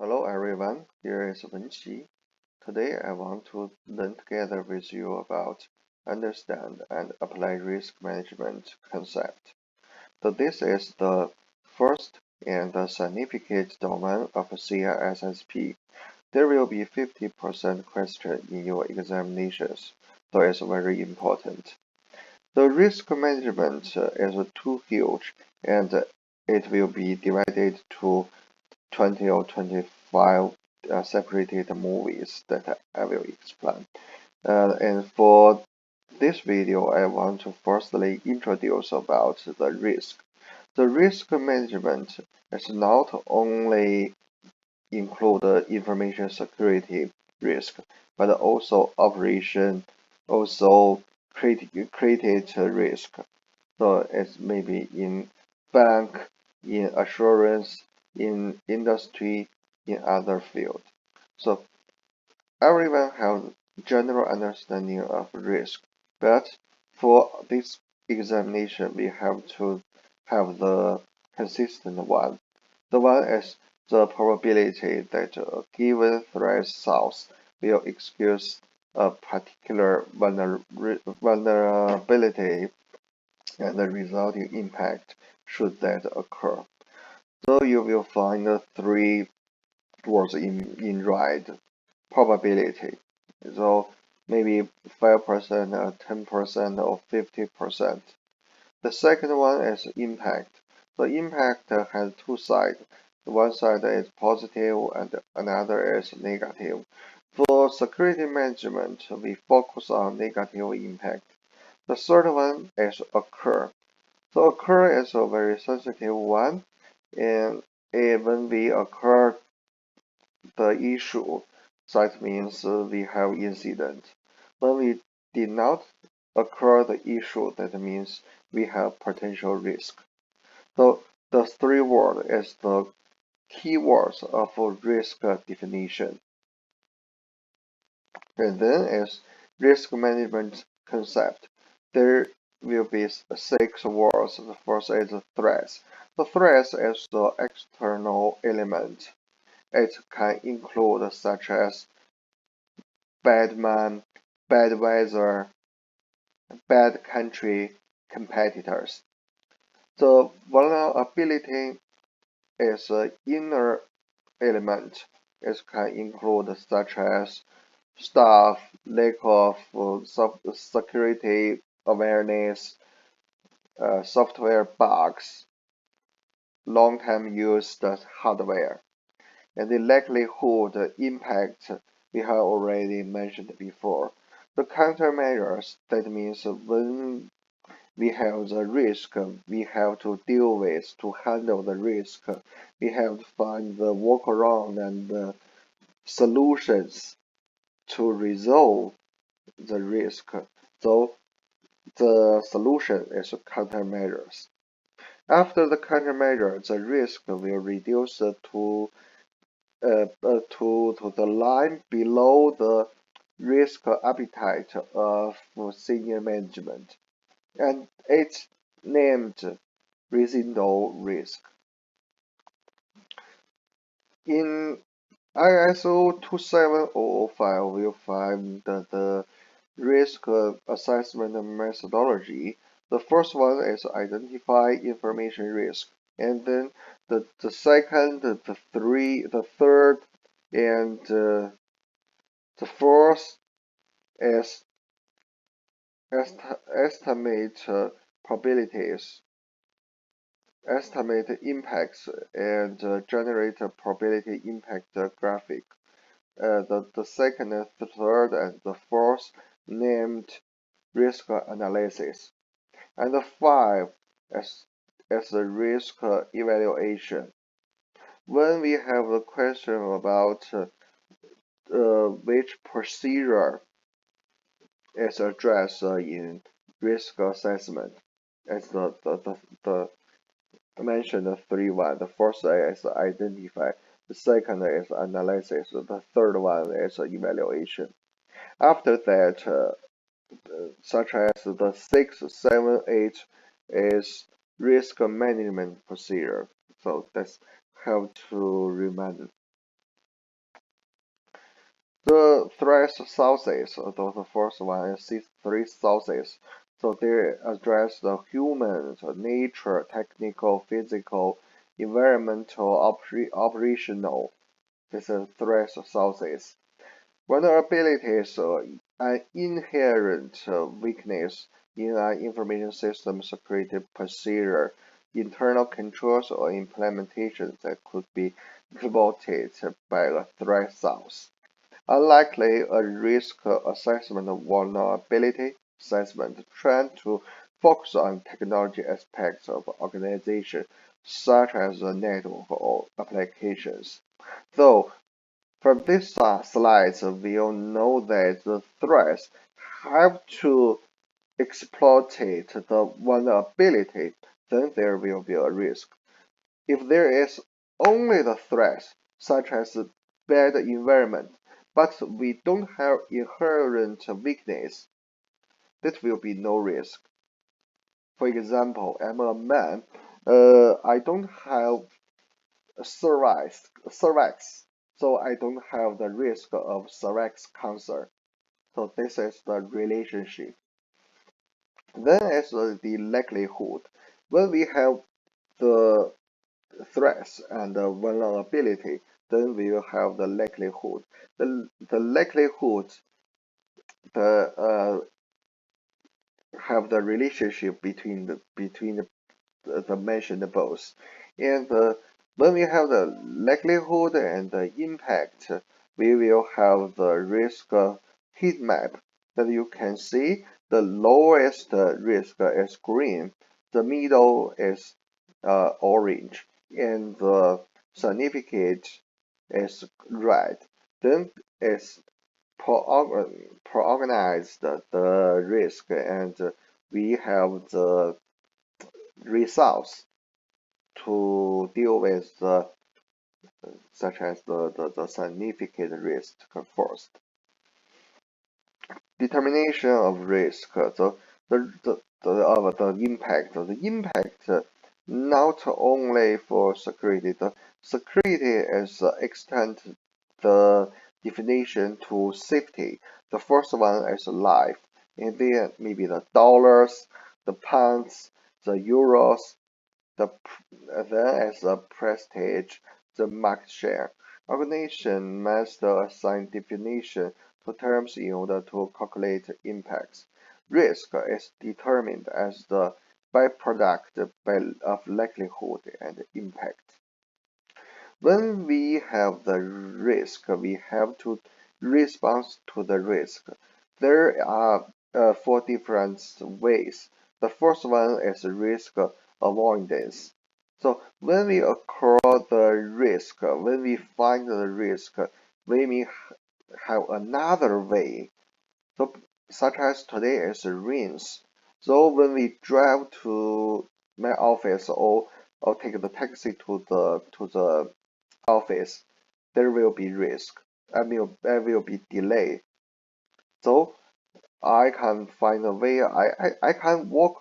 Hello everyone, here is Wenqi. Today I want to learn together with you about understand and apply risk management concept. So this is the first and the significant domain of CISSP. There will be 50% question in your examinations, so it's very important. The risk management is too huge and it will be divided to 20 or 25 separated movies that I will explain. And for this video, I want to firstly introduce about the risk. The risk management is not only include information security risk, but also operation, also created risk. So it's maybe in bank, in assurance, in industry, in other field. So everyone has general understanding of risk, but for this examination, we have to have the consistent one. The one is the probability that a given threat source will expose a particular vulnerability and the resulting impact should that occur. So you will find three words in red: probability. So maybe 5% or 10% or 50%. The second one is impact. The impact has two sides. One side is positive and another is negative. For security management, we focus on negative impact. The third one is occur. So occur is a very sensitive one, and when we occur the issue, that means we have incident. When we did not occur the issue, that means we have potential risk. So the three words is the keywords of risk definition. And then is risk management concept. There will be 6 words. The first is threats. The threats is the external element. It can include such as bad man, bad weather, bad country, competitors. The vulnerability is an inner element. It can include such as staff, lack of security awareness, software bugs, long-time used hardware, and the likelihood impact we have already mentioned before. The countermeasures, that means when we have the risk, we have to deal with to handle the risk. We have to find the workaround and the solutions to resolve the risk. So the solution is countermeasures. After the countermeasure, the risk will reduce to the line below the risk appetite of senior management, and it's named residual risk. In ISO 27005, we'll find the risk assessment methodology. The first one is identify information risk, and then the second, the third, and the fourth is estimate probabilities, estimate impacts, and generate a probability impact graphic. The second, the third, and the fourth named risk analysis, and the 5 as the risk evaluation. When we have a question about which procedure is addressed in risk assessment, as the mentioned 3-1. The first is identify, the second is analysis, the third one is evaluation. After that, such as the 6, 7, 8 is risk management procedure. So that's how to remember. The threat sources, the first one is three sources. So they address the human, nature, technical, physical, environmental, operational. This is threat sources. Vulnerabilities are an inherent weakness in an information system security procedure, internal controls or implementations that could be exploited by a threat source. Unlikely a risk assessment vulnerability assessment trend to focus on technology aspects of organization, such as the network or applications. Though from these slides, we'll know that the threats have to exploit the vulnerability, then there will be a risk. If there is only the threats, such as bad environment, but we don't have inherent weakness, that will be no risk. For example, I'm a man, I don't have cervix, so I don't have the risk of cervix cancer. So this is the relationship. Then is the likelihood. When we have the threats and the vulnerability, then we will have the likelihood. The likelihood the have the relationship between the mentioned both. And when we have the likelihood and the impact, we will have the risk heat map that you can see. The lowest risk is green, the middle is orange, and the significant is red. Then it's organized the risk, and we have the results to deal with such as the significant risk first. Determination of risk, the impact. The impact not only for security. The security is extend the definition to safety. The first one is life, and then maybe the dollars, the pounds, the euros, then as a prestige, the market share. Organization must assign definition to terms in order to calculate impacts. Risk is determined as the byproduct of likelihood and impact. When we have the risk, we have to respond to the risk. There are four different ways. The first one is risk avoidance. So when we occur the risk, when we find the risk, we may have another way. So such as today is rains. So when we drive to my office or take the taxi to the office, there will be risk. There will be delay. So I can find a way. I can work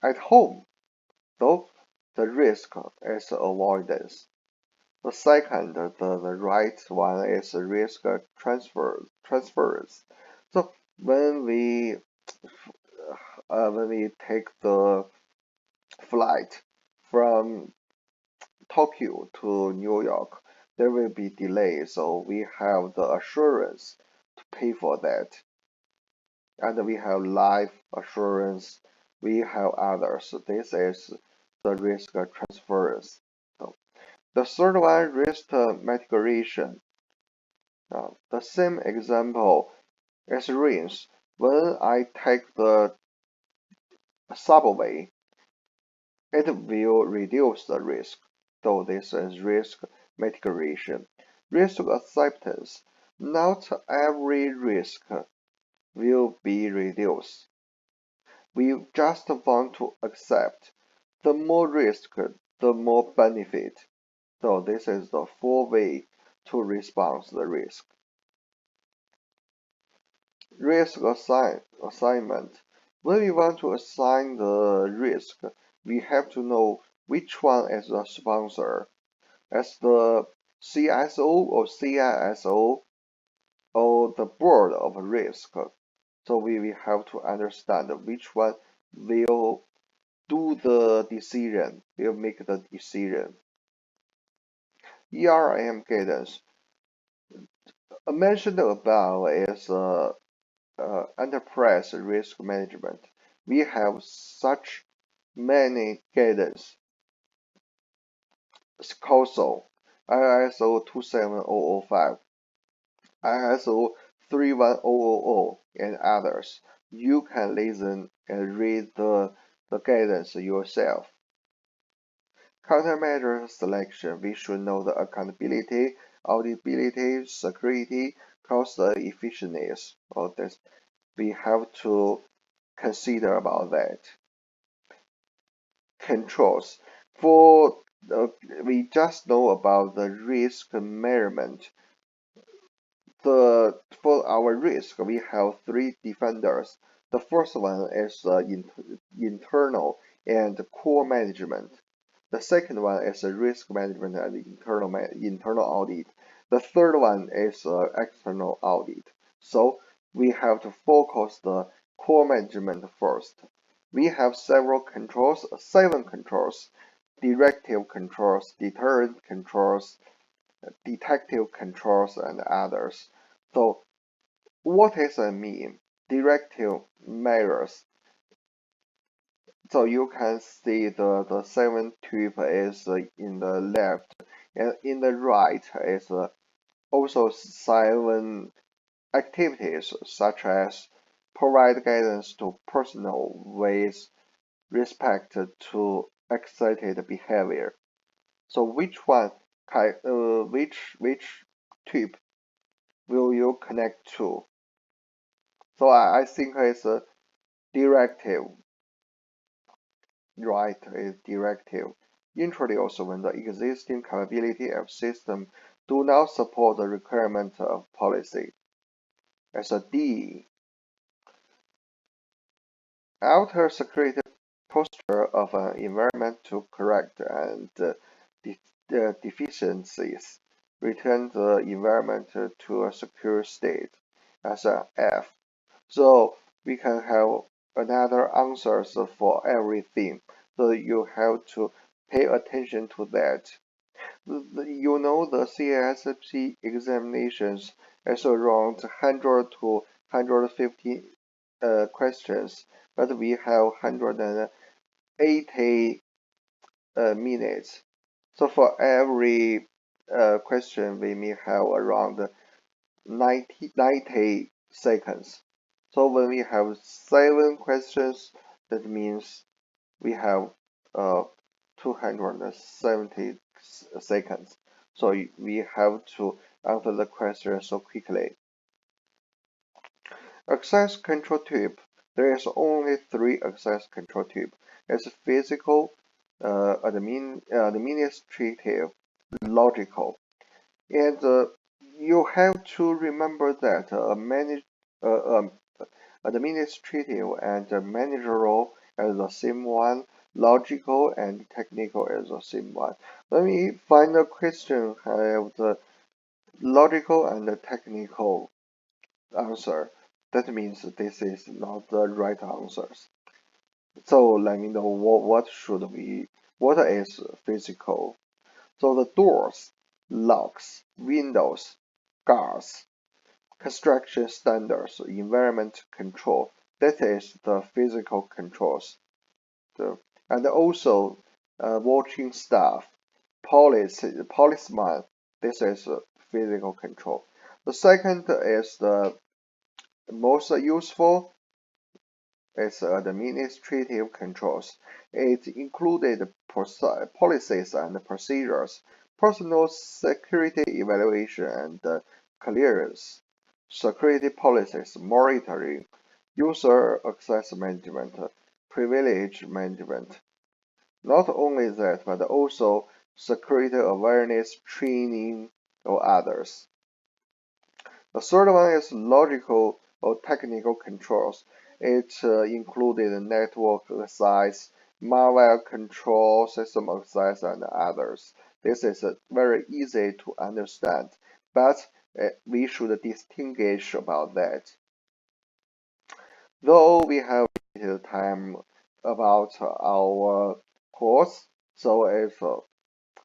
at home. So the risk is avoidance. The second, the right one is risk transfers. So when we take the flight from Tokyo to New York, there will be delay, so we have the assurance to pay for that. And we have life assurance, we have others. So this is the risk transfers. So the third one, risk mitigation. Now, the same example as rains. When I take the subway, it will reduce the risk. So this is risk mitigation. Risk acceptance. Not every risk will be reduced. We just want to accept. The more risk, the more benefit. So this is the four way to respond to the risk. Risk assignment. When we want to assign the risk, we have to know which one is the sponsor, as the CSO or CISO, or the board of risk. So we have to understand which one will do the decision, will make the decision. ERM guidance. Mentioned above is enterprise risk management. We have such many guidance. CISSP, ISO 27005, ISO 31000, and others. You can listen and read the guidance yourself. Countermeasure selection. We should know the accountability, auditability, security, cost effectiveness. All this we have to consider about that. Controls. For we just know about the risk measurement. For our risk, we have three defenders. The first one is internal and core management. The second one is risk management and internal audit. The third one is external audit. So we have to focus the core management first. We have several controls, 7 controls: directive controls, deterrent controls, detective controls, and others. So what does it mean? Directive measures. So you can see the 7 tube is in the left, and in the right is also 7 activities, such as provide guidance to personnel with respect to excited behavior. So which one which tube will you connect to? So I think it's a directive, right? Is directive. Introduce when the existing capability of system do not support the requirement of policy. As a D, alter security posture of an environment to correct and deficiencies. Return the environment to a secure state. As a F. So we can have another answers for everything. So you have to pay attention to that. You know the CISSP examinations is around 100 to 150 questions, but we have 180 minutes. So for every question, we may have around 90 seconds. So when we have 7 questions, that means we have 270 seconds. So we have to answer the question so quickly. Access control type. There is only 3 access control type. It's physical, administrative, logical. And you have to remember that administrative and managerial is the same one, logical and technical is the same one. When we find a question have the logical and the technical answer, that means this is not the right answers. So let me know what is physical. So the doors, locks, windows, guards, construction standards, environment control, that is the physical controls. And also watching staff, policeman, this is physical control. The second is the most useful is administrative controls. It included policies and procedures, personal security evaluation and clearance, security policies, monitoring, user access management, privilege management. Not only that, but also security awareness training or others. The third one is logical or technical controls. It included network access, malware control, system access, and others. This is very easy to understand, but we should distinguish about that. Though we have limited time about our course, so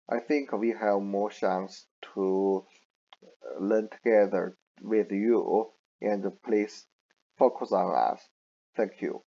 I think we have more chance to learn together with you, and please focus on us. Thank you.